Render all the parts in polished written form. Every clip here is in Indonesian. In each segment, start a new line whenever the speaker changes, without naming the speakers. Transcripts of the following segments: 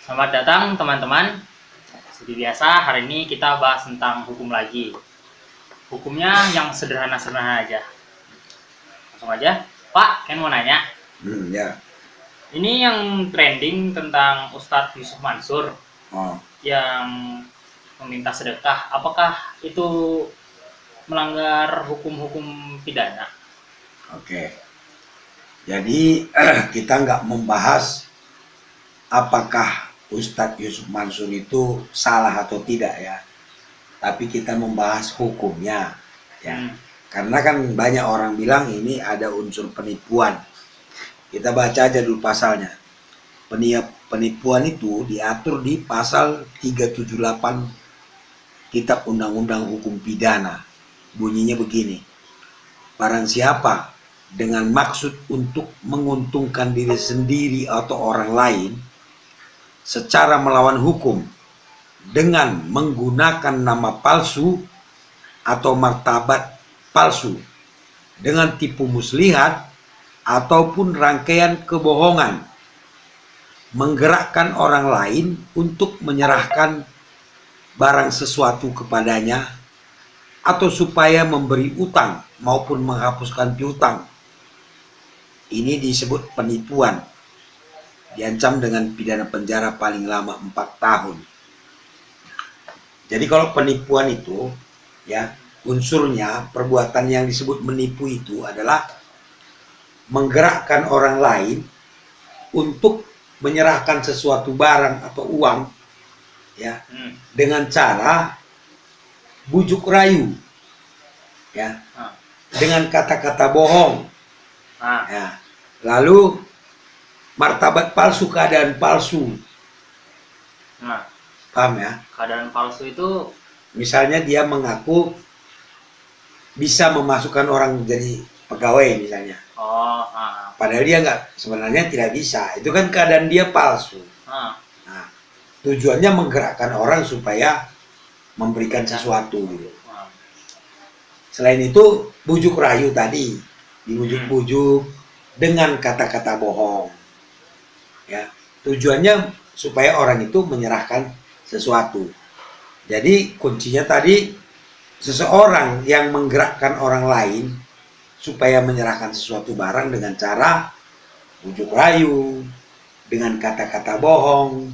Selamat datang teman-teman. Seperti biasa, hari ini kita bahas tentang hukum lagi. Hukumnya yang sederhana-sederhana aja. Langsung aja. Pak, Ken mau nanya.
Ya.
Ini yang trending tentang Ustadz Yusuf Mansur yang meminta sedekah. Apakah itu melanggar hukum-hukum pidana?
Oke. Jadi kita nggak membahas apakah Ustadz Yusuf Mansur itu salah atau tidak ya. Tapi kita membahas hukumnya ya. Karena kan banyak orang bilang ini ada unsur penipuan. Kita baca aja dulu pasalnya. Penipuan itu diatur di pasal 378 Kitab Undang-Undang Hukum Pidana. Bunyinya begini. Barang siapa dengan maksud untuk menguntungkan diri sendiri atau orang lain secara melawan hukum dengan menggunakan nama palsu atau martabat palsu dengan tipu muslihat ataupun rangkaian kebohongan menggerakkan orang lain untuk menyerahkan barang sesuatu kepadanya atau supaya memberi utang maupun menghapuskan piutang. Ini disebut penipuan. Diancam dengan pidana penjara paling lama 4 tahun. Jadi kalau penipuan itu ya, unsurnya perbuatan yang disebut menipu itu adalah menggerakkan orang lain untuk menyerahkan sesuatu barang atau uang ya dengan cara bujuk rayu ya, dengan kata-kata bohong ya, lalu martabat palsu, keadaan palsu. Paham ya?
Keadaan palsu itu
misalnya dia mengaku bisa memasukkan orang jadi pegawai misalnya. Padahal dia sebenarnya tidak bisa. Itu kan keadaan dia palsu. Nah, tujuannya menggerakkan orang supaya memberikan sesuatu gitu. Selain itu bujuk rayu tadi, dibujuk-bujuk dengan kata-kata bohong. Ya, tujuannya supaya orang itu menyerahkan sesuatu. Jadi kuncinya tadi seseorang yang menggerakkan orang lain supaya menyerahkan sesuatu barang dengan cara bujuk rayu, dengan kata-kata bohong,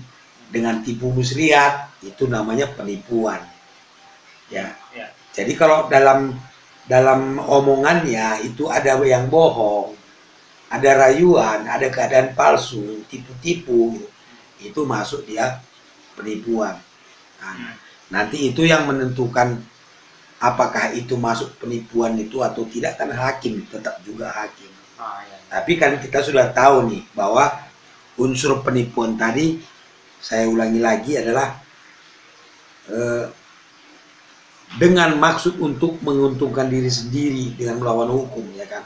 dengan tipu muslihat, itu namanya penipuan. Ya. Jadi kalau dalam omongannya itu ada yang bohong, ada rayuan, ada keadaan palsu, tipu-tipu, itu masuk dia penipuan. Nah, nanti itu yang menentukan apakah itu masuk penipuan itu atau tidak, kan hakim, tetap juga hakim. Tapi kan kita sudah tahu nih bahwa unsur penipuan tadi, saya ulangi lagi, adalah dengan maksud untuk menguntungkan diri sendiri dengan melawan hukum, ya kan?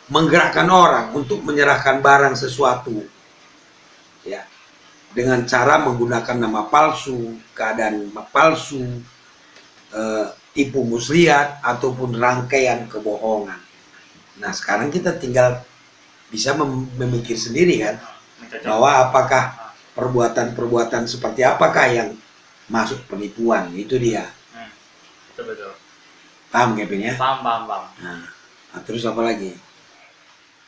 Menggerakkan orang untuk menyerahkan barang sesuatu, ya, dengan cara menggunakan nama palsu, keadaan palsu, tipu muslihat ataupun rangkaian kebohongan. Nah, sekarang kita tinggal bisa memikir sendiri kan, bahwa apakah perbuatan-perbuatan seperti apakah yang masuk penipuan. Itu dia.
betul.
Paham Kevin ya?
Paham.
Nah, terus apa lagi?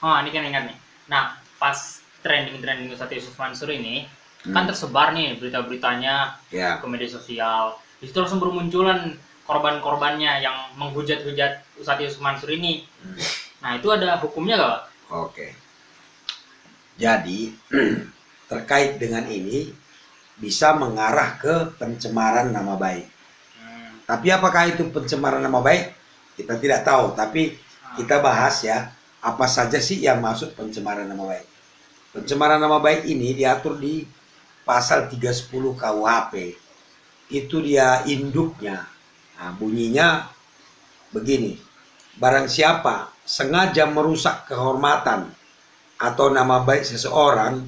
Ini kan ingat nih. Nah, pas trending Ustadz Yusuf Mansur ini kan tersebar nih berita-beritanya ke media sosial. Di situ langsung bermunculan korban-korbannya yang menghujat-hujat Ustadz Yusuf Mansur ini. Nah, itu ada hukumnya nggak, Pak?
Oke. Jadi terkait dengan ini bisa mengarah ke pencemaran nama baik. Tapi apakah itu pencemaran nama baik? Kita tidak tahu. Tapi kita bahas ya, apa saja sih yang masuk pencemaran nama baik. Pencemaran nama baik ini diatur di pasal 310 KUHP. Itu dia induknya. Nah, bunyinya begini. Barang siapa sengaja merusak kehormatan atau nama baik seseorang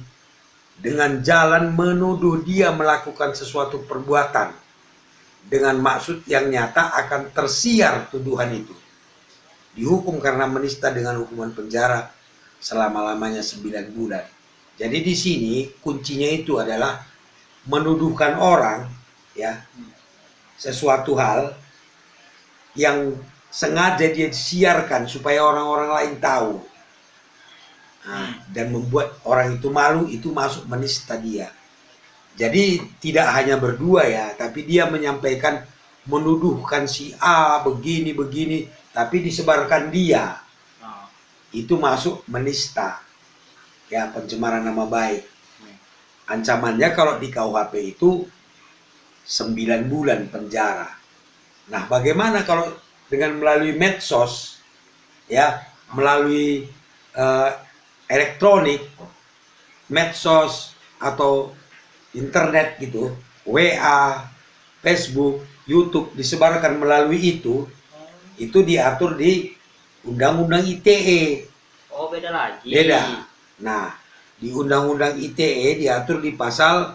dengan jalan menuduh dia melakukan sesuatu perbuatan dengan maksud yang nyata akan tersiar tuduhan itu, dihukum karena menista dengan hukuman penjara selama-lamanya 9 bulan Jadi di sini kuncinya itu adalah menuduhkan orang ya sesuatu hal yang sengaja dia siarkan supaya orang-orang lain tahu. Nah, dan membuat orang itu malu, itu masuk menista dia. Jadi tidak hanya berdua ya, tapi dia menyampaikan, menuduhkan si A begini, tapi disebarkan dia. Itu masuk menista. Ya, pencemaran nama baik. Ancamannya kalau di KUHP itu 9 bulan penjara. Nah, bagaimana kalau dengan melalui medsos, ya, melalui elektronik, medsos atau internet gitu, WA, Facebook, YouTube disebarkan melalui itu diatur di Undang-Undang ITE.
Oh, beda lagi.
Beda. Nah, di Undang-Undang ITE diatur di pasal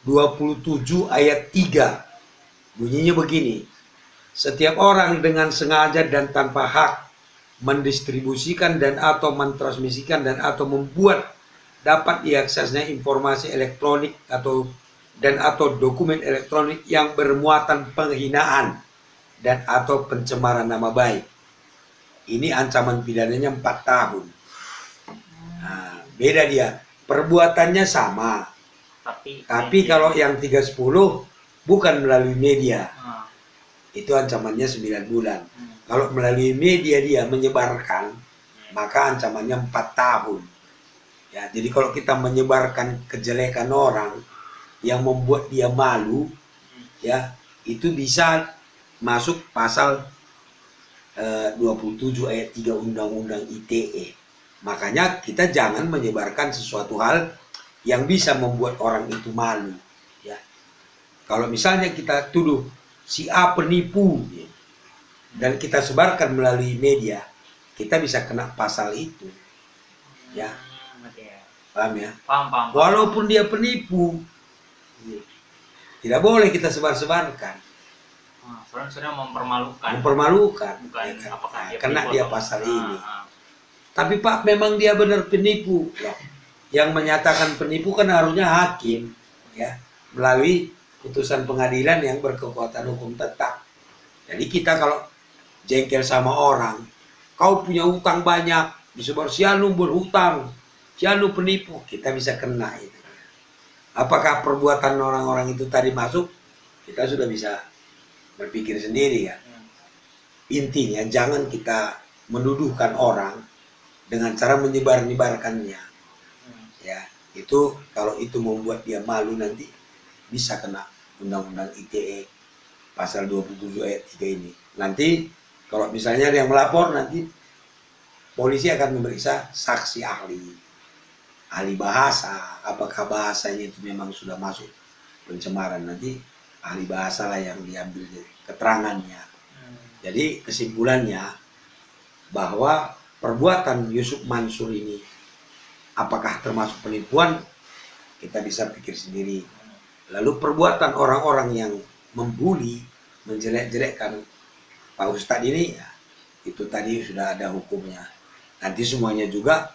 27 ayat 3. Bunyinya begini. Setiap orang dengan sengaja dan tanpa hak mendistribusikan dan atau mentransmisikan dan atau membuat dapat diaksesnya informasi elektronik atau dokumen elektronik yang bermuatan penghinaan dan atau pencemaran nama baik. Ini ancaman pidananya 4 tahun. Nah, beda dia. Perbuatannya sama. Tapi kalau yang 310 bukan melalui media. Itu ancamannya 9 bulan. Kalau melalui media dia menyebarkan, maka ancamannya 4 tahun. Ya, jadi kalau kita menyebarkan kejelekan orang yang membuat dia malu, ya, itu bisa masuk pasal 27 ayat 3 Undang-Undang ITE. Makanya kita jangan menyebarkan sesuatu hal yang bisa membuat orang itu malu. Ya. Kalau misalnya kita tuduh si A penipu, ya, dan kita sebarkan melalui media, kita bisa kena pasal itu. Ya. Paham ya?
Paham.
Walaupun dia penipu, tidak boleh kita sebar-sebarkan.
Soalnya mempermalukan.
Mempermalukan.
Bukan,
ya,
apakah dia
kena dia pasal ini. Tapi Pak, memang dia benar penipu. Loh. Yang menyatakan penipu kan harusnya hakim, ya, melalui putusan pengadilan yang berkekuatan hukum tetap. Jadi kita kalau jengkel sama orang, kau punya hutang banyak, disebar si anu berhutang, si anu penipu, kita bisa kena itu. Apakah perbuatan orang-orang itu tadi masuk? Kita sudah bisa berpikir sendiri ya. Intinya jangan kita menuduhkan orang dengan cara menyebar-nyebarkannya. Ya, itu kalau itu membuat dia malu nanti bisa kena Undang-Undang ITE pasal 27 ayat 3 ini. Nanti kalau misalnya ada yang melapor, nanti polisi akan memeriksa saksi ahli bahasa, apakah bahasanya itu memang sudah masuk pencemaran, nanti ahli bahasa lah yang diambil keterangannya. Jadi kesimpulannya bahwa perbuatan Yusuf Mansur ini apakah termasuk penipuan, kita bisa pikir sendiri. Lalu perbuatan orang-orang yang membuli, menjelek-jelekkan Pak Ustadz ini, ya, itu tadi sudah ada hukumnya. Nanti semuanya juga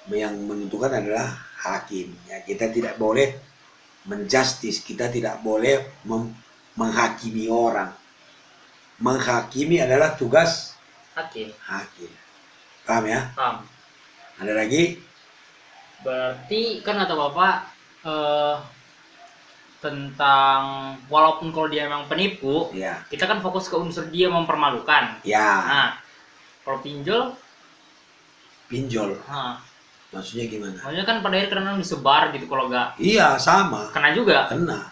yang menentukan adalah hakim. Ya, kita tidak boleh menjustis, kita tidak boleh menghakimi orang. Menghakimi adalah tugas hakim. Paham ya?
Paham.
Ada lagi?
Berarti kan kata Bapak tentang walaupun kalau dia memang penipu, ya, kita kan fokus ke unsur dia mempermalukan.
Ya.
Nah, kalau pinjol,
maksudnya gimana?
Maksudnya kan pada akhirnya karena disebar gitu, kalau enggak.
Iya, sama.
Kena juga.
Kena.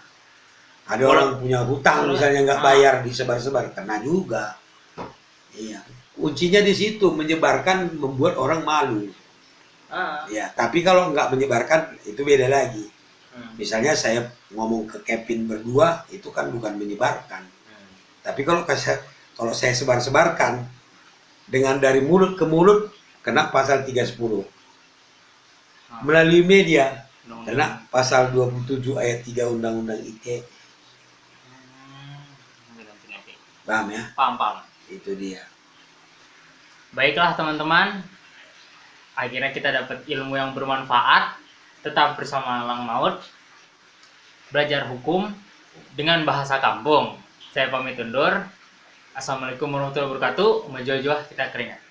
Ada orang punya hutang misalnya nggak bayar, disebar-sebar, kena juga. Iya. Kuncinya di situ, menyebarkan membuat orang malu. Ya, tapi kalau nggak menyebarkan itu beda lagi. Misalnya saya ngomong ke Kevin berdua, itu kan bukan menyebarkan. Tapi kalau saya sebar-sebarkan dengan dari mulut ke mulut, kena pasal 310. Melalui media, kena pasal 27 ayat 3 Undang-Undang ITE. Paham ya?
Paham.
Itu dia.
Baiklah teman-teman, Akhirnya kita dapat ilmu yang bermanfaat. Tetap bersama Lang Maut, belajar hukum dengan bahasa kampung. Saya pamit undur. Assalamualaikum warahmatullahi wabarakatuh. Menjual-jual kita keringat.